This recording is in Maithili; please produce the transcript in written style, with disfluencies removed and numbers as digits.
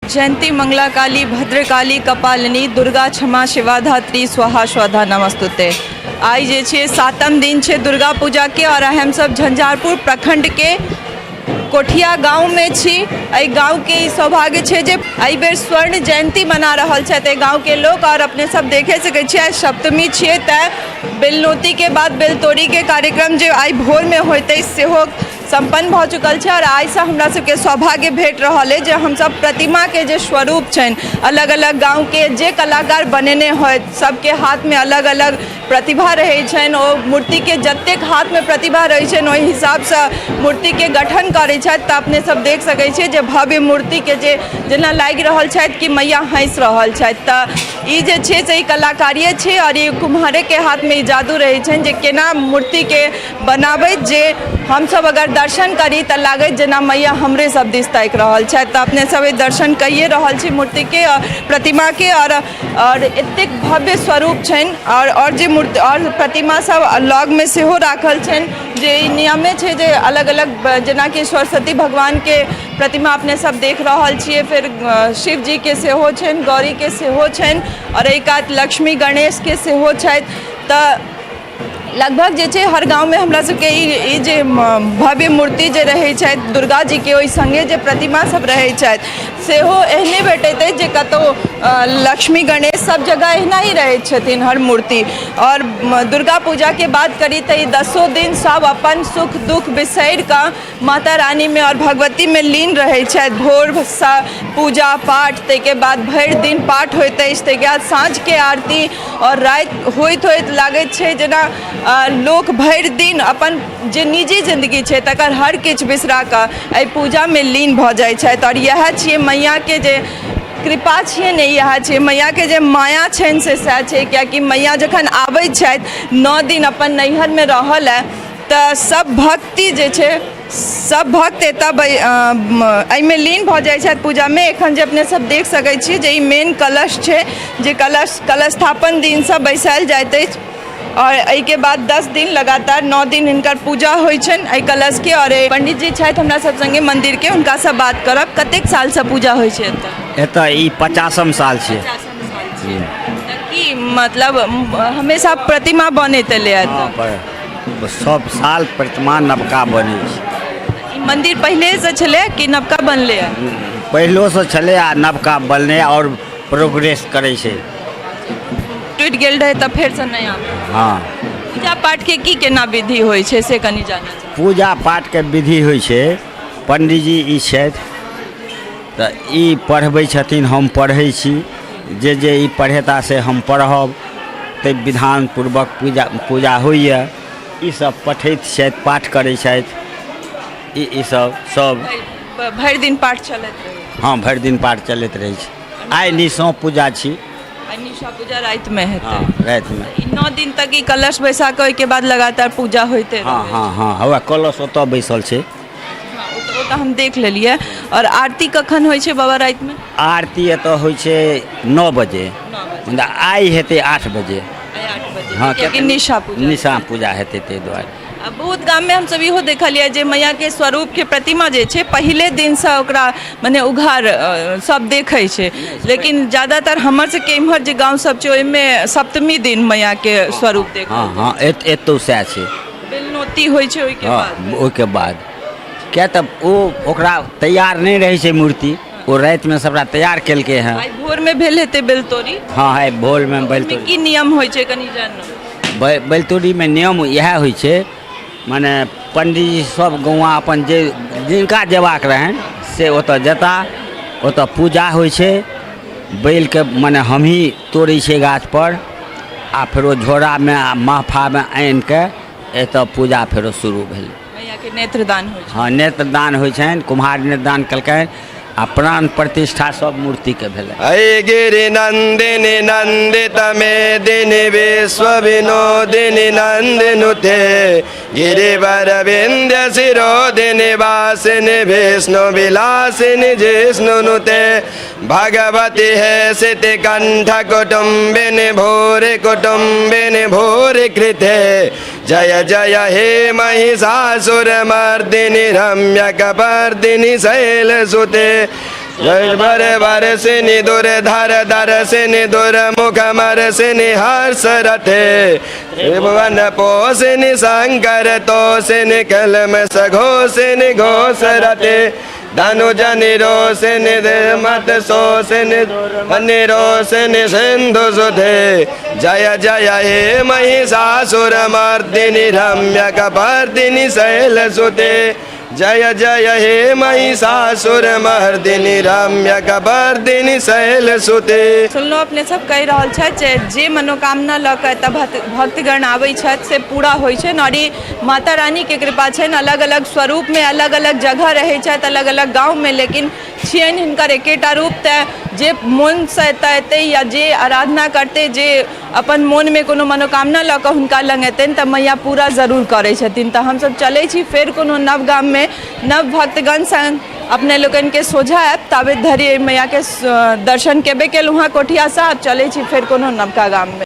जयंती मंगला काली भद्रकाली कपालिनी दुर्गा क्षमा शिवा धात्री स्वाहा स्वधा नमस्तुते। आई जे छे 7म दिन छे दुर्गा पूजा के और हम सब झंझारपुर प्रखंड के कोठिया गांव में छी। एहि गांव के सौभाग्य छे जे एहि बेर स्वर्ण जयंती मना रहल छथि गांव के लोग और अपने सब देखे सके छी आज सप्तमी छिए त बेलनोती के बाद बेलतोड़ी के कार्यक्रम जो आई भोर में होते सेहो संपन्न भ चुकल है और आई से हमरा सबके सौभाग्य भेट रहल है जे हम सब प्रतिमा के जे स्वरूप छन अलग अलग गांव के जे कलाकार बनेने हो सबके हाथ में अलग अलग प्रतिभा रहे छन। ओ मूर्ति के जतेक हाथ में प्रतिभा रहे छन ओहि हिसाब से मूर्ति के गठन करे छथि त अपने सब देख सके छी जे भव्य मूर्ति के जे जेना लागि रहल छथि कि मैया हंस रहल छथि त ई जे छे से कलाकारिये छे और ये कुम्हारे के हाथ में जादू रहे छन जे केना मूर्ति के बनाबै जे हम सब अगर दर्शन करी त लागत जना मैया हमरे सब दिस ताकि रहल छथि। त अपने सब दर्शन कइए रहल छी मूर्ति के और प्रतिमा के और एतेक भव्य स्वरूप छन और जे मूर्ति और प्रतिमा सब लग में सेहो राखल छन जे नियमे छे जे अलग अलग जना कि सरस्वती भगवान के प्रतिमा अपने सब देख रहल छिए फिर शिव जी के सेहो छन गौरी के सेहो छन और एक आध लक्ष्मी गणेश के सेहो छथि। त लगभग जे छे हर गांव में हमरा सबके ई जे भव्य मूर्ति जे रहे छथि दुर्गा जी के ओहि संगे जे प्रतिमा सब रहे छथि सेहो एहने भेटैत अछि जे कतौ लक्ष्मी गणेश सब जगह एहना ही रहे छथिन हर मूर्ति। और दुर्गा पूजा के बात करी तो 10 दिन सब अपन सुख दुख बिसरि का माता रानी में और भगवती में लीन रहे छथि। भोर सा पूजा पाठ के बाद भरि दिन पाठ होइत अछि ताहिके बाद साँझ के आरती और राति होइत होइत लागैत छै जेना लोक भरि दिन अपन जे निजी जिंदगी छै तकर हर किछु बिसरा कऽ एहि पूजा में लीन भऽ जाइ छथि। और यह छियै मैया के जे कृपा छियै ने यह छै मैया के जे माया छनि से सएह छै कियाकि मैया जखन आबैत छथि 9 दिन अपन नैहर में रहल है तऽ सब भक्ति जे छै सब भक्त एतऽ एहिमे लीन भऽ जाइ छथि पूजा में। एखन जे अपने सब देख सकै छी जे ई मेन कलश छै जे कलश स्थापन दिन से बैसायल जाइत अछि और एहि के बाद 10 दिन लगातार 9 दिन हिनकर पूजा होइ छनि एहि कलश के। और पंडित जी छथि हमरा सब संगे मंदिर के हुनका से बात करब कतेक साल से पूजा होइ छै एतऽ ई 50म साल छै की मतलब हमेशा प्रतिमा बनैत एलै सब साल प्रतिमा नवका बनै छै। मंदिर पहले से छलै कि नवका बनलै पहिलो से छलै आ नवका बनलै और प्रोग्रेस करै छै टूटि गेल रहे तब फेर से नया। हाँ पूजा पाठ के की केना विधि होइ छै से कनि जानै छी। पूजा पाठ के विधि होइ छै पंडित जी ई छथि तऽ ई पढ़बै छथिन हम पढ़ै छी जे ई पढ़ेता से हम पढ़ब ताहि विधान पूर्वक पूजा होइए। ई सब पठैत छथि पाठ करै छथि ई सब भरि दिन पाठ चलैत रहै। हाँ भरि दिन पाठ चलैत रहै छै। आइ निशा पूजा छी निशा पूजा राति में हेतै। हाँ राति में 9 दिन तक ई कलश बैसा के ओहिके बाद लगातार पूजा होइते हाँ हाँ हाँ हवा कलश ओतऽ बैसल छै ओ तऽ हम देख लेलियै। और आरती कखन होइ छै बाबा राति में? आरती एतऽ होइ छै 9 बजे मुदा आइ हेतै 8 बजे। 8 बजे हाँ कियाकि निशा पूजा हेतै ताहि दुआरे। बहुत गाम में हम सब इहो देखलिए जे मैया के स्वरूप के प्रतिमा जे छै पहले दिन से ओकरा माने उघार सब देखे छै लेकिन ज्यादातर हमर से के इम्हर जे गांव सब छै ओहिमे सप्तमी दिन मैया के स्वरूप देखे। हाँ हाँ एतौ सएह छै बेलनोती होइ छै ओहिके बाद क्या तब ओकरा तैयार नहीं रहे छै मूर्ति वो रात में सबरा तैयार केलकै हैं। आई भोर में भेल हेतै बेलतोड़ी। हाँ है भोर में बेलतोड़ी की नियम होइ छै कनि जानू। बेलतोड़ी में नियम इएह होइ छै माने पंडित जी सब गौआ अपन जे जिनका जेबाक रहन से ओतऽ जेता ओतऽ पूजा होइ छै बैल के माने हम ही तोड़ै छै गाछ पर आ फेरो झोरा में आ महफा में आनि के एतऽ पूजा फेरो शुरू भेल। मैया के नेत्रदान होइ छै। हाँ नेत्रदान होइ छनि कुम्हार नेत्रदान केलकै आ प्राण प्रतिष्ठा सब मूर्ति के भेलै। अय गिरि नंदिनी नंदित मेदिनी विश्व विनोदिनी नंदिनुते गिरिवर विंध्य शिरोदिनी वासिनी विष्णु विलासिनी जिष्णुनुते भगवती है सिति कंठ कुटुंबिनी भूरि कुटुंबिनी भूरि कृते जय जय हे महिषासुर मर्दिनी रम्यकपर्दिनी शैलसुते जय भर बरसिनी दुर धर दरसिनी दुर मुख मरसिनी हर्ष रथे त्रिभुवन पोषिनी शंकर तोषिनी कलम सघोषिनी घोष रथे धनुजनि रोषिनि मत शोषिनि निरोषिनि सिंधु सुधे जय जय हे महिषासुर मर्दिनि रम्यकपर्दिनि शैलसुते जय जय हे महिषासुर मर्दिनि रम्यकपर्दिनि शैलसुते। सुनलो अपने सब कह रहल छथि जे मनोकामना लऽ कऽ एतऽ भक्तगण आबै छथि से पूरा होइ छै और ई माता रानी के कृपा छै। अलग अलग स्वरूप में अलग अलग जगह रहै छथि, अलग अलग गाँव में, लेकिन छियनि हिनकर एकेटा रूप। तऽ जे मन से एतऽ एतै या जे आराधना करतै, जे अपन मन में कोनो मनोकामना लऽ कऽ हुनका लग एतनि तऽ मैया पूरा जरूर करै छथिन। तऽ हमसब चलै छी फेर कोनो नव गाम में नव भक्तगण संग अपने लोगन के सोझा आयब। ताबे धरि मैया के दर्शन केबे केलहुँ हँ कोठिया से, चलै छी फेर कोनो नवका गाम में।